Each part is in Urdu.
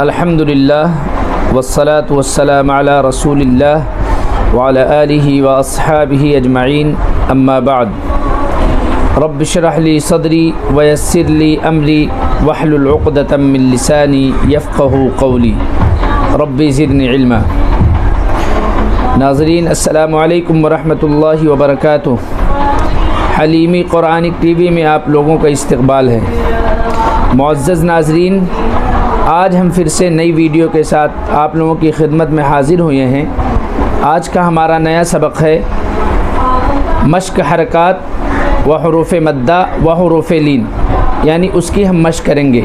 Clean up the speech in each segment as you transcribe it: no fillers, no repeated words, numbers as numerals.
الحمد للہ والصلاة والسلام علی رسول اللہ وعلی آلہ واصحابہ اجمعین اما بعد رب اشرح لی صدری ویسر لی امری واحلل عقدۃ من لسانی یفقہوا قولی رب زدنی علما۔ ناظرین السلام علیکم ورحمۃ اللہ وبرکاتہ۔ حلیمی قرآنک ٹی وی میں آپ لوگوں کا استقبال ہے۔ معزز ناظرین، آج ہم پھر سے نئی ویڈیو کے ساتھ آپ لوگوں کی خدمت میں حاضر ہوئے ہیں۔ آج کا ہمارا نیا سبق ہے مشق حرکات و حروف مدہ و حروف لین، یعنی اس کی ہم مشق کریں گے۔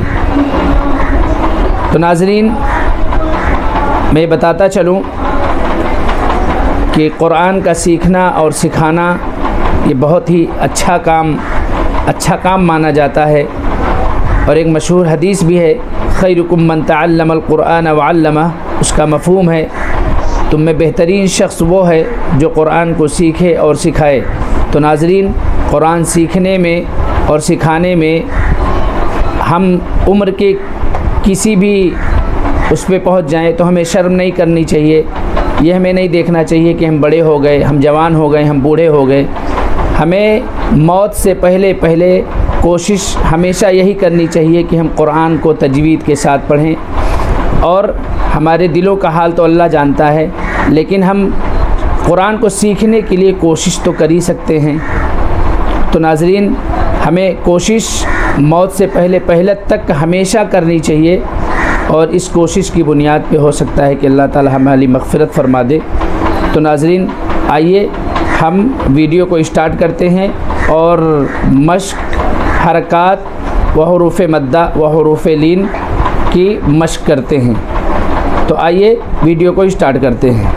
تو ناظرین، میں بتاتا چلوں کہ قرآن کا سیکھنا اور سکھانا یہ بہت ہی اچھا کام مانا جاتا ہے، اور ایک مشہور حدیث بھی ہے، خیرکم من تعلم القرآن وعلمہ۔ اس کا مفہوم ہے تم میں بہترین شخص وہ ہے جو قرآن کو سیکھے اور سکھائے۔ تو ناظرین، قرآن سیکھنے میں اور سکھانے میں ہم عمر کے کسی بھی اس پہ پہنچ جائیں تو ہمیں شرم نہیں کرنی چاہیے۔ یہ ہمیں نہیں دیکھنا چاہیے کہ ہم بڑے ہو گئے، ہم جوان ہو گئے، ہم بوڑھے ہو گئے۔ ہمیں موت سے پہلے کوشش ہمیشہ یہی کرنی چاہیے کہ ہم قرآن کو تجوید کے ساتھ پڑھیں، اور ہمارے دلوں کا حال تو اللہ جانتا ہے، لیکن ہم قرآن کو سیکھنے کے لیے کوشش تو کر ہی سکتے ہیں۔ تو ناظرین، ہمیں کوشش موت سے پہلے تک ہمیشہ کرنی چاہیے، اور اس کوشش کی بنیاد پہ ہو سکتا ہے کہ اللہ تعالی ہماری مغفرت فرما دے۔ تو ناظرین، آئیے ہم ویڈیو کو اسٹارٹ کرتے ہیں اور مشق حرکات و حروف مدہ و حروف لین کی مشق کرتے ہیں۔ تو آئیے ویڈیو کو اسٹارٹ کرتے ہیں۔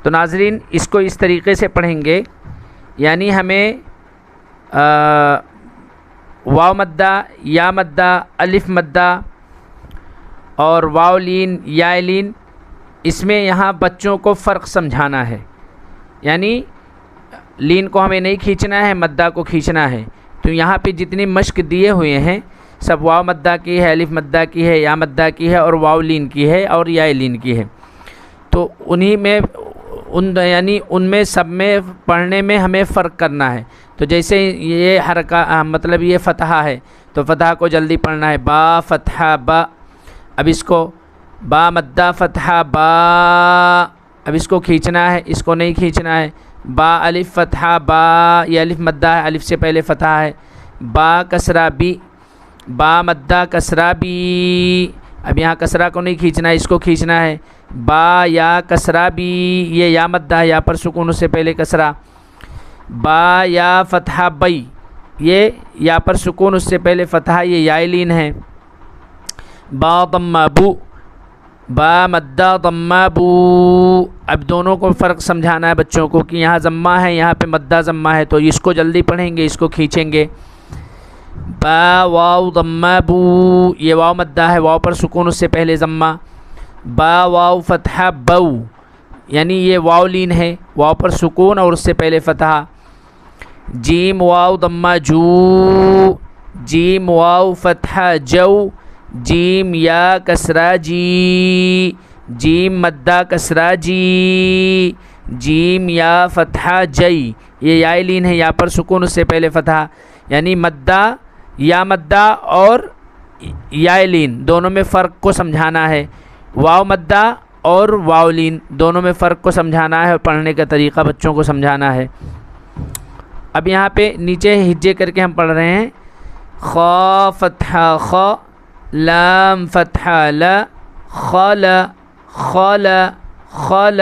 تو ناظرین، اس کو اس طریقے سے پڑھیں گے، یعنی ہمیں واو مدہ، یا مدہ، الف مدہ اور واو لین، یا لین، اس میں یہاں بچوں کو فرق سمجھانا ہے۔ یعنی لین کو ہمیں نہیں کھینچنا ہے، مدہ کو کھینچنا ہے۔ تو یہاں پہ جتنی مشق دیے ہوئے ہیں سب واو مدہ کی ہے، الف مدہ کی ہے، یا مدہ کی ہے، اور واو لین کی ہے، اور یا لین کی ہے۔ تو انہی میں ان میں سب میں پڑھنے میں ہمیں فرق کرنا ہے۔ تو جیسے یہ مطلب یہ فتحہ ہے، تو فتحہ کو جلدی پڑھنا ہے، با فتحہ با۔ اب اس کو با مدہ فتحہ با، اب اس کو کھینچنا ہے، اس کو نہیں کھینچنا ہے۔ با الف فتحہ با، یہ الف مدہ ہے، الف سے پہلے فتحہ ہے۔ با کسرہ بی، با مدہ کسرہ بی، اب یہاں کسرہ کو نہیں کھینچنا ہے، اس کو کھینچنا ہے۔ با یا کسرہ بی، یہ یا مدہ ہے، یا پر سکون، اس سے پہلے کسرہ۔ با یا فتحہ بئی، یہ یا پر سکون، اس سے پہلے فتحہ، یہ یا لین ہے۔ با ضمہ بو، با مدہ ضمہ بو۔ اب دونوں کو فرق سمجھانا ہے بچوں کو کہ یہاں ضمہ ہے، یہاں پہ مدہ ضمہ ہے، تو اس کو جلدی پڑھیں گے، اس کو کھینچیں گے۔ با واو ضمہ بو، یہ واو مدہ ہے، واو پر سکون، اس سے پہلے ضمہ۔ با واو فتحہ بو، یعنی یہ واو لین ہے، واو پر سکون اور اس سے پہلے فتحہ۔ جیم واو ضمہ جو، جیم واو فتحہ جو، جیم یا کسرہ جی، جیم مدہ کسرہ جی، جیم یا فتحہ جئی، یہ یا لین ہے، یا پر سکون، اس سے پہلے فتحہ۔ یعنی مدہ، یا مدہ اور یا لین دونوں میں فرق کو سمجھانا ہے۔ واو مدہ اور واو لین دونوں میں فرق کو سمجھانا ہے، اور پڑھنے کا طریقہ بچوں کو سمجھانا ہے۔ اب یہاں پہ نیچے ہجے کر کے ہم پڑھ رہے ہیں، خا فتحہ خا، لام فتحہ لا، خال خال خال،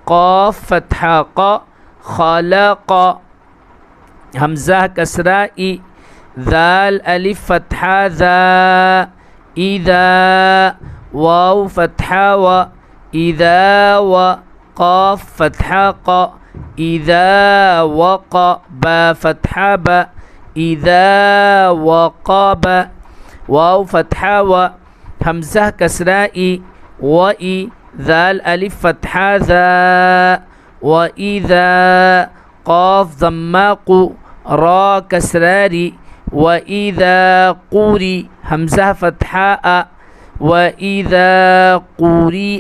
قاف فتحہ قا، خالق، حمزہ کسرہ ای، ذال الف فتحہ ذا، اذا، واو فتحہ و، اذا و، قاف فتحہ قا، اذا وق، با فتحہ با، اذا وقب، واو فتحہ و، حمزہ کسرہ ای، و ای، ذال الف فتحہ ذا، و اذا، قاف ضمہ قو، را کسرہ ری، وَإِذَا قُرِئ حمزہ فتحہ أ، وَإِذَا قُرِئ.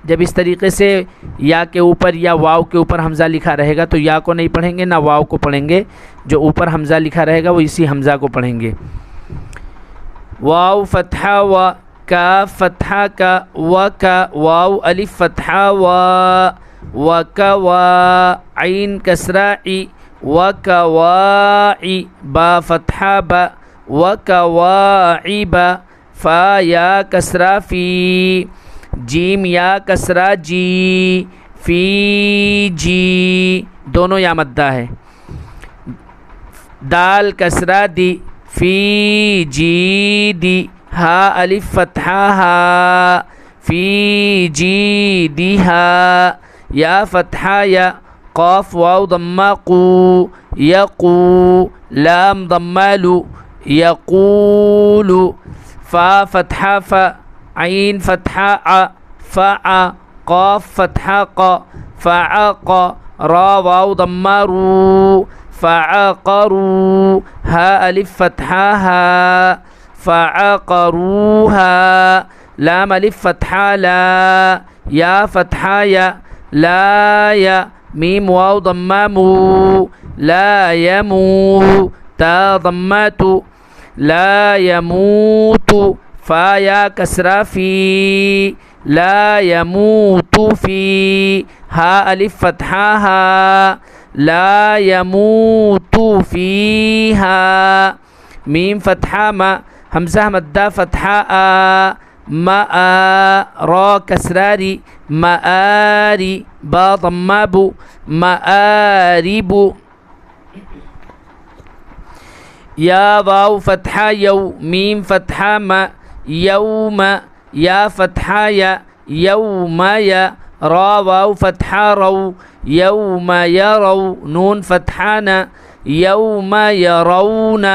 جب اس طریقے سے یا کے اوپر یا واو کے اوپر حمزہ لکھا رہے گا تو یا کو نہیں پڑھیں گے نہ واو کو پڑھیں گے، جو اوپر حمزہ لکھا رہے گا وہ اسی حمزہ کو پڑھیں گے. واو فتحہ و، کاف فتحہ کا، و کا، واو الف فتحہ و کا، و عین کسرہ ای، و کا واعی، با فتحہ با، و کا واعب، فا یا کسرہ فی، جیم یا کسرہ جی، فی جی، دونوں یا مدہ ہے. دال کسرہ دی، فی جی دی، ہا الف فتحہ ہا، فی جی دی ہا، یا فتحہ یا، قاف واو ضمہ قو، یقو، لام ضمہ لو، یقول، فا فتحہ فا، عین فتحہ ع، فع، قاف فتحہ ق، فعق، را واو ضمہ رو، فعقروا، ہا الف فتحہ ہا، فعقروہا، لام الف فتحہ لا، یا فتحہ یا، لا یا، میم واو ضمہ مو، لا یمو، تا ضمہ تو، لا یموت، فا یا کسرہ فی، لا یموت فی، ہا الف فتحہ ہا، لا یموت فیہا، میم فتحہ ما، حمزہ مدہ فتحہ آ، ما، را کسرہ ری، مآری، با ضمہ بو، مآرب، یا واو فتحہ یو، میم فتحہ ما، یوم، یا فتحہ یا، یوم یا، را واو فتحہ رو، یوم یرو، نون فتحہ نا، یوم یرون،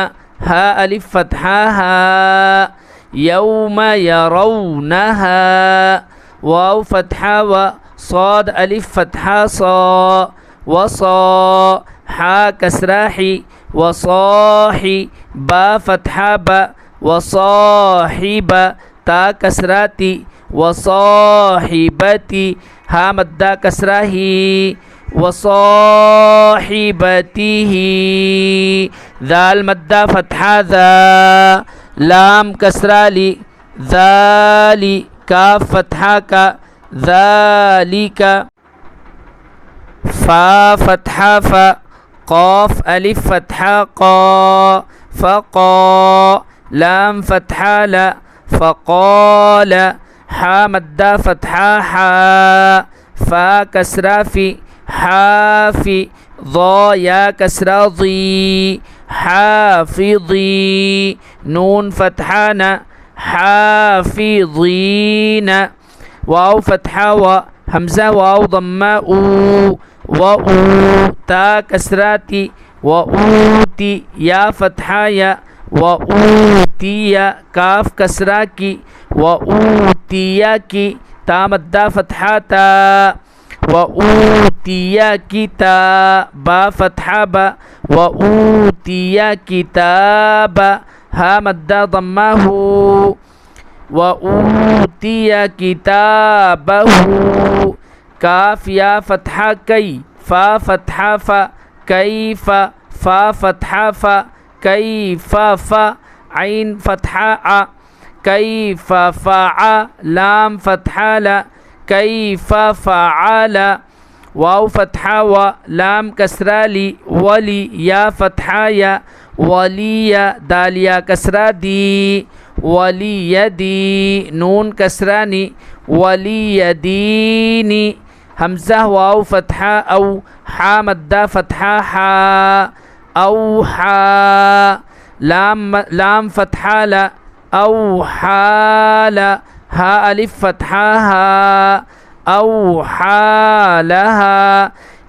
ہا الف فتحہ ہا، یوم یرونہا، واو فتحہ و، صاد الف فتحہ صا، وصا، حا کسرہ حی، وصاحی، با فتحہ با، وصاحب، تا کسرہ تی، وصاحبتی، ہا مدہ کسرہ ہی، وصاحبتہ، ذال مدہ فتحہ ذا، لام کسرہ لی، ذالی، کاف فتحہ کا، ذالک، فا فتحہ فا، قاف الف فتحہ قا، فقا، لام فتحہ لا، فقال، حا مدہ فتحہ حا، فا کسرہ فی، حافی، ضا یا کسرہ ضی، حافظی، نون فتحہ نا، حافظین، واو فتحہ و، حمزہ واو ضمہ او، و او، تا کسرہ تی، و اوتی، یا فتحہ یا، و اوتی، کاف کسرہ کی، و اوتی کی، تا مدہ فتحہ تا، و اوتی کتا، با فتحہ با، و اوتی کتاب، ہا مدہ ضمہ ہو، و اوتی کتابہ، کاف یا فتحہ کئی، فا فتحہ فا، کیف، فا فتحہ فا، کیف فا، عین فتحہ ع، کیف فعا، لام فتحہ لا، کیف فعل، واو فتحہ و، لام کسرہ لی، ولی، یا فتحہ یا، ولی، دال یا کسرہ دی، ولی دی، نون کسرہ نی، ولی دینی، حمزہ واو فتحہ او، حا مدہ فتحہ حا، اوحا، لام فتحہ لا، اوحال، ہا الف فتحہ ہا، اوحالہا.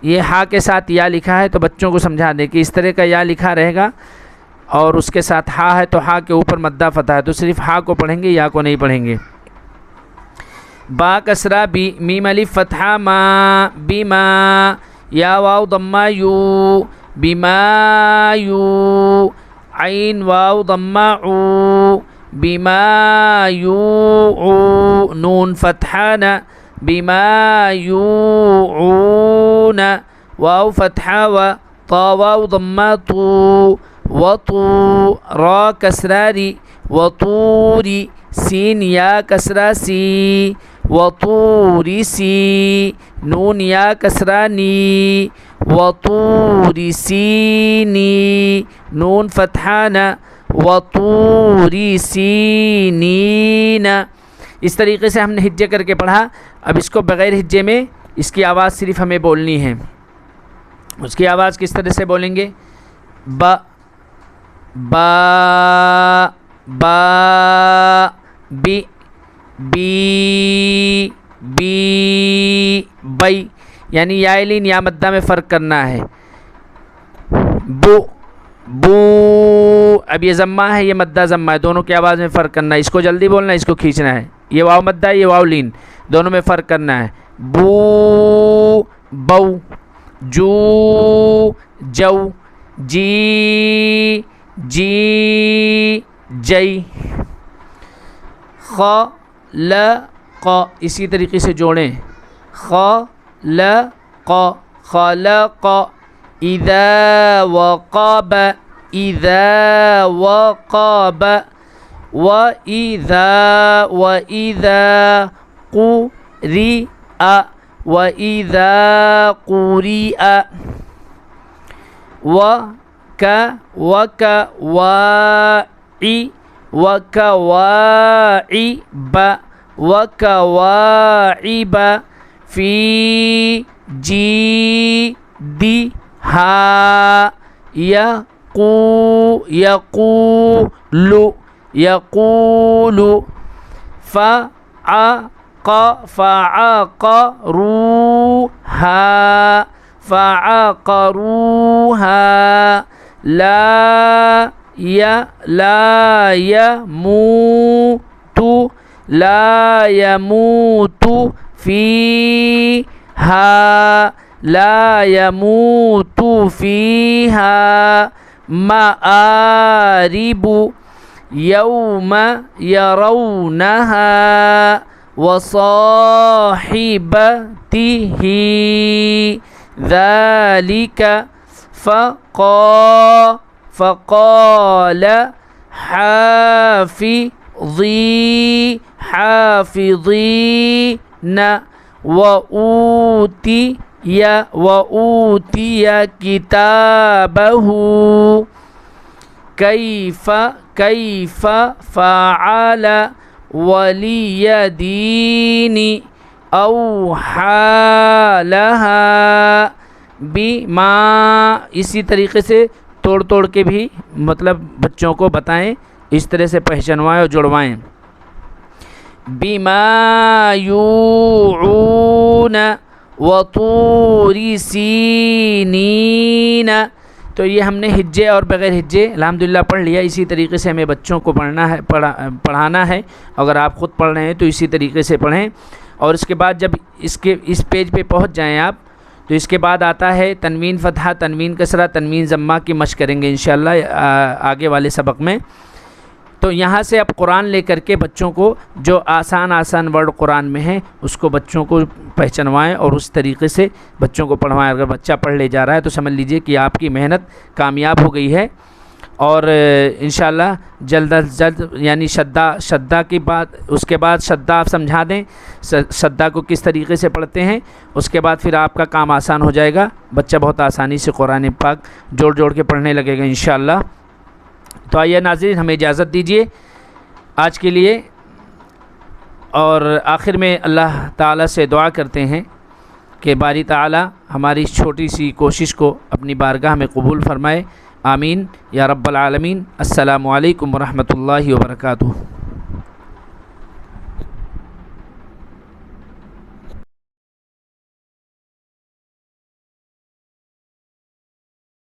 یہ ہا کے ساتھ یا لکھا ہے تو بچوں کو سمجھا دیں کہ اس طرح کا یا لکھا رہے گا اور اس کے ساتھ ہا ہے تو ہا کے اوپر مدہ فتح ہے تو صرف ہا کو پڑھیں گے، یا کو نہیں پڑھیں گے. با کسرہ بی، میم الف فتحہ ما، بما، یا واو ضمہ یو، بما یو، عین واو ضمہ عو، بما یوعو، نون فتحہ ن، بما یوعون، واو فتحہ و، طا واو ضمہ طو، وطو، را کسرہ ری، وطوری، سین یا کسرہ سی، وطوری سی، نون یا کسرہ نی، وطوری سینی، نون فتحہ ن، وطوری سینین۔ اس طریقے سے ہم نے ہجے کر کے پڑھا۔ اب اس کو بغیر ہجے میں اس کی آواز صرف ہمیں بولنی ہے۔ اس کی آواز کس طرح سے بولیں گے؟ با، با، با، بی، بی، بی، بئی، یعنی یا لین یا مدہ میں فرق کرنا ہے۔ بو، بو، اب یہ ضمہ ہے، یہ مدہ ضمہ ہے، دونوں کی آواز میں فرق کرنا ہے۔ اس کو جلدی بولنا ہے، اس کو کھینچنا ہے۔ یہ واو مدہ ہے، یہ واو لین، دونوں میں فرق کرنا ہے۔ بو، بو، جو، جو، جی، جی، جئی، خ، ل، ق، اسی طریقے سے جوڑیں۔ خ، ل، ق، خلق، اذا وقب، اذا وقب، وَإِذَا قُرِئَ، وَإِذَا قُرِئَ، وَكَوَاعِبَ، وَكَوَاعِبَ، فِي جِيدِهَا، يقول، فعقروها، لا يموت فيها، لا يموت فيها، مآرب، يوم يرونها، وصاحبته، ذلك، فقال حافظين، وأوتي كتابه، كيف فعل، وليدين، أوحى لها، بما، اسی طریقے سے توڑ کے بھی مطلب بچوں کو بتائیں، اس طرح سے پہچنوائیں اور جڑوائیں۔ بما یوعون، وطور سینین۔ تو یہ ہم نے ہجے اور بغیر ہجے الحمدللہ پڑھ لیا۔ اسی طریقے سے ہمیں بچوں کو پڑھانا ہے۔ اگر آپ خود پڑھ رہے ہیں تو اسی طریقے سے پڑھیں۔ اور اس کے بعد جب اس پیج پہ پہنچ جائیں آپ، تو اس کے بعد آتا ہے تنوین فتحہ، تنوین کسرہ، تنوین ضمہ کی مشق کریں گے انشاءاللہ آگے والے سبق میں۔ تو یہاں سے اب قرآن لے کر کے بچوں کو جو آسان ورڈ قرآن میں ہیں اس کو بچوں کو پہچنوائیں اور اس طریقے سے بچوں کو پڑھوائیں۔ اگر بچہ پڑھ لے جا رہا ہے تو سمجھ لیجئے کہ آپ کی محنت کامیاب ہو گئی ہے۔ اور انشاءاللہ جلد از جلد، یعنی شدہ کی بات، اس کے بعد شدہ آپ سمجھا دیں، شدہ کو کس طریقے سے پڑھتے ہیں، اس کے بعد پھر آپ کا کام آسان ہو جائے گا۔ بچہ بہت آسانی سے قرآن پاک جوڑ کے پڑھنے لگے گا انشاءاللہ۔ تو آئیے ناظرین، ہمیں اجازت دیجیے آج کے لیے، اور آخر میں اللہ تعالیٰ سے دعا کرتے ہیں کہ باری تعالیٰ ہماری اس چھوٹی سی کوشش کو اپنی بارگاہ میں قبول فرمائے۔ آمین یا رب العالمین۔ السلام علیکم ورحمۃ اللہ وبرکاتہ۔